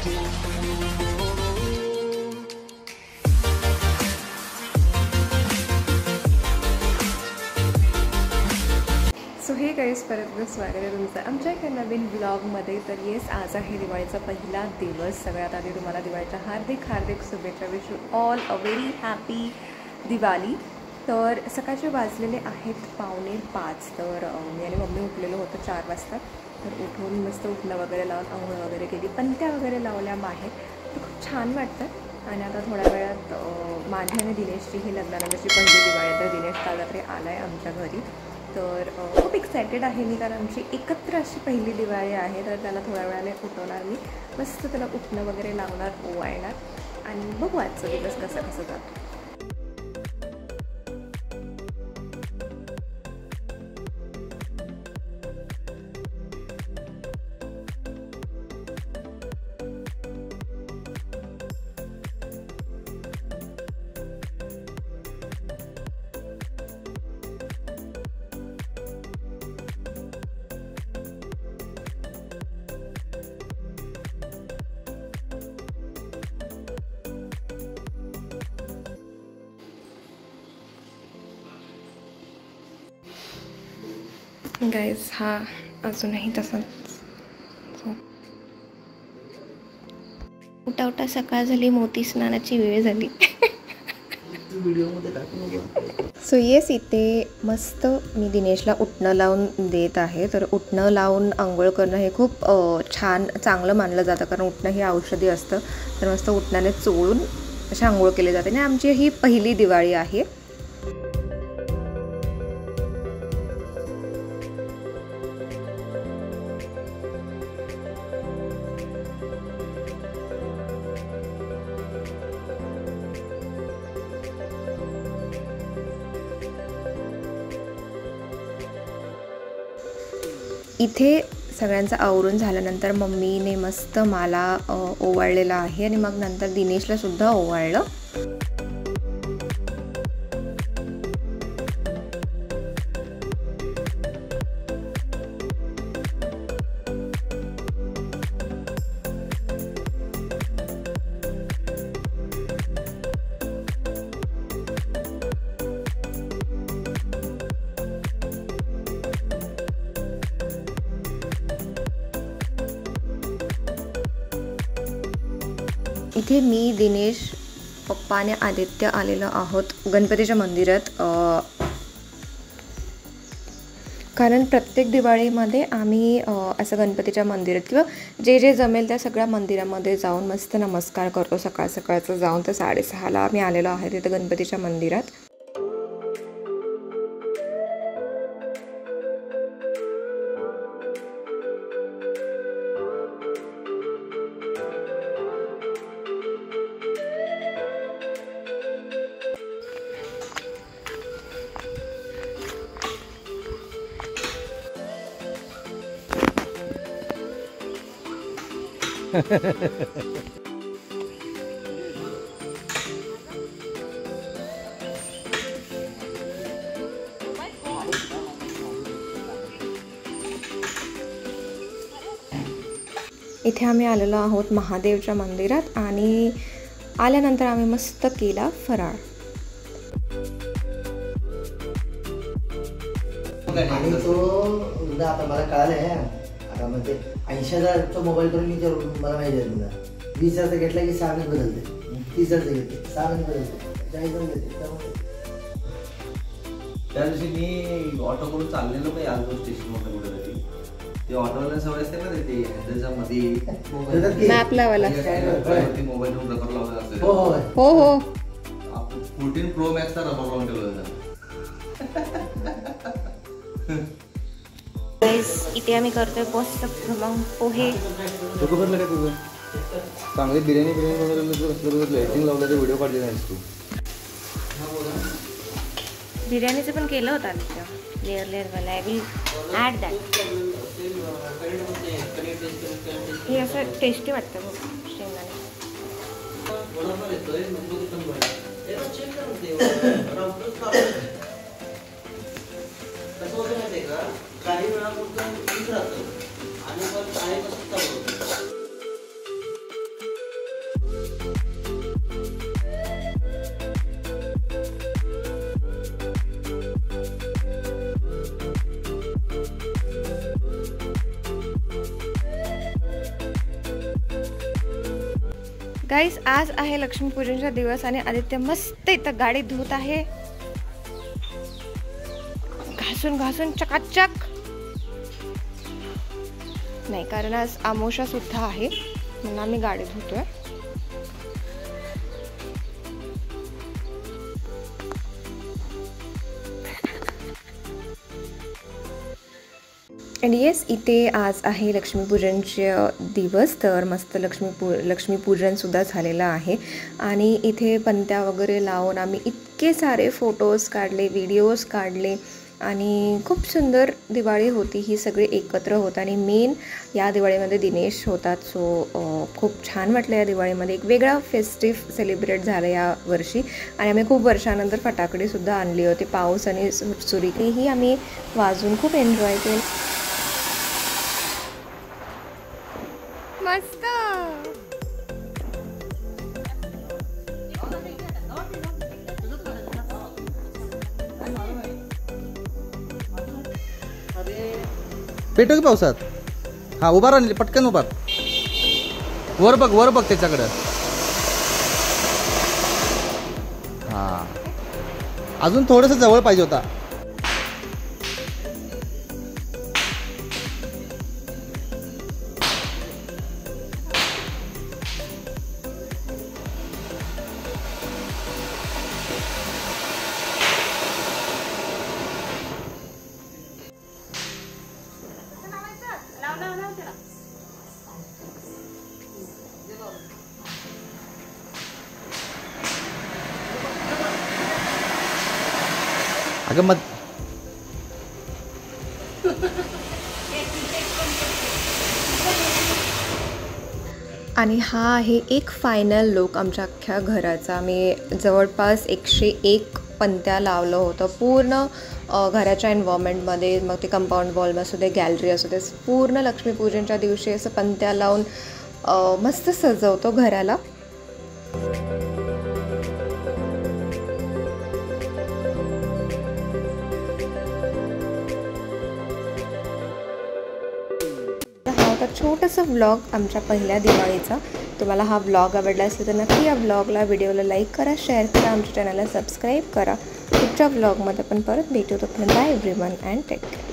So hey guys, परत स्वागत आहे तुमचं आमच्या एका नवीन ब्लॉगमध्ये. तर येस, आज आहे दिवाळीचा पहिला दिवस. सगळ्यात आधी तुम्हाला दिवाळीच्या हार्दिक हार्दिक शुभेच्छा. Wish you all a very happy Diwali. तर सकाळचे वाजलेले आहेत 4:45. तर मी आणि मम्मी उठलेलो होतो 4 वाजता. तर उठून मस्त उठणं वगैरे लावून आंघोळ वगैरे केली, पंत्या वगैरे लावल्या बाहेर. तर खूप छान वाटतं. आणि आता थोड्या वेळात माझी आणि दिनेशची ही लग्नानंतरची पहिली दिवाळी. तर दिनेश काल रात्री आला आहे आमच्या घरी. तर खूप एक्सायटेड आहे मी, कारण आमची एकत्र अशी पहिली दिवाळी आहे. तर त्याला थोड्या वेळाने उठवणार मी, मस्त त्याला उठणं वगैरे लावणार, ओवाळणार आणि बघू आजचा दिवस कसं जातो. गाईज, हा अजूनही तसाच. उठा उठा, सकाळ झाली, मोती स्नानाची वेळ झाली. सो येस, इथे मस्त मी दिनेशला उठणं लावून देत आहे. तर उठणं लावून आंघोळ करणं हे खूप छान चांगलं मानलं जातं, कारण उठणं हे औषधी असतं. तर मस्त उठण्याने चोळून अशी आंघोळ केली जाते. आणि आमची ही पहिली दिवाळी आहे. इथे सगळ्यांचं आवरून झाल्यानंतर मम्मीने मस्त मला ओवाळलेलं आहे आणि मग नंतर दिनेशला सुद्धा ओवाळलं. इथे मी, दिनेश, पप्पा आणि आदित्य आलेलो आहोत गणपतीच्या मंदिरात. कारण प्रत्येक दिवाळीमध्ये आम्ही असं गणपतीच्या मंदिरात किंवा जे जमेल त्या सगळ्या मंदिरामध्ये जाऊन मस्त नमस्कार करतो. सकाळचं जाऊन तर 6:30ला आम्ही आलेलो आहे तिथे गणपतीच्या मंदिरात. इथे आम्ही आलेलो आहोत महादेवच्या मंदिरात आणि आल्यानंतर आम्ही मस्त केला फराळ. आणि तो आता मला कळालं आहे. आता म्हणजे 80,000चा मोबाईल करून मी मला माहिती आहे तुला 20,000चा घेतला की 6 महिने बदलते, 30,000चा घेते 6 महिने बदलते, 40,000 घेते. त्या दिवशी मी ऑटो करून चाललेलो काही आलो स्टेशनमध्ये कुठेतरी. ते ऑटोवाल्या सवय असते ना, ते हँडलच्या मध्ये मॅप लावायला मोबाईलवर रबर लावला असते. हो हो, 14 Pro Max चा रबर लावून ठेवला. इथे आम्ही करतोय मस्त पोहे. तुझं काय तुझं चांगली बिर्याणी वगैरे लाइटिंग लावलं, ते व्हिडिओ काढले नाहीस तू. बिर्याणीचं पण केलं होतं आम्ही लेअर वाला. I will add that. हे असं टेस्टी वाटतं बघ शेंगदाणे. काही वेळा राहतं आणि पण गाईस, आज आहे लक्ष्मीपूजनचा दिवस आणि आदित्य मस्त इथं गाडी धुत आहे, घासून घासून चकाचक. नाही, कारण आज अमावस्या सुद्धा आहे म्हणून आम्ही गाडी धुतोय. अँड येस, इथे आज आहे लक्ष्मीपूजनचे दिवस. तर मस्त लक्ष्मीपूजनसुद्धा झालेलं आहे आणि इथे पंत्या वगैरे लावून आम्ही इतके सारे फोटोज काढले, व्हिडिओज काढले आणि खूप सुंदर दिवाळी होती. ही सगळी एकत्र होत आणि मेन या दिवाळीमध्ये दिनेश होतात. सो खूप छान वाटलं या दिवाळीमध्ये. एक वेगळा फेस्टिव्ह सेलिब्रेट झालं या वर्षी आणि आम्ही खूप वर्षानंतर फटाकडेसुद्धा आणली होती. पाऊस आणि सुरीही आम्ही वाजून खूप एन्जॉय केलं. मस्त. पेटो की पावसात. हा, उभा राहिली, पटकन उभा. वर बघ त्याच्याकडं. हा, अजून थोडंसं जवळ पाहिजे होता. अगं मग आणि हा आहे एक फायनल लुक आमच्या अख्ख्या घराचा. मी जवळपास 101 पंत्या लावलं होतं पूर्ण घराच्या एन्व्हायरमेंटमध्ये. मग ते कंपाऊंड वॉल असू दे, गॅलरी असू दे, पूर्ण लक्ष्मीपूजनच्या दिवशी असं पंत्या लावून मस्त सजवतो घराला. छोटंसं व्लॉग आमच्या पहिल्या दिवाळीचा. तुम्हाला हा व्लॉग आवडला असेल तर नक्की या व्हिडिओला लाईक करा, शेअर करा, आमच्या चॅनलला सबस्क्राईब करा. पुढच्या व्लॉगमध्ये आपण परत भेटू. तोपर्यंत bye everyone and take care.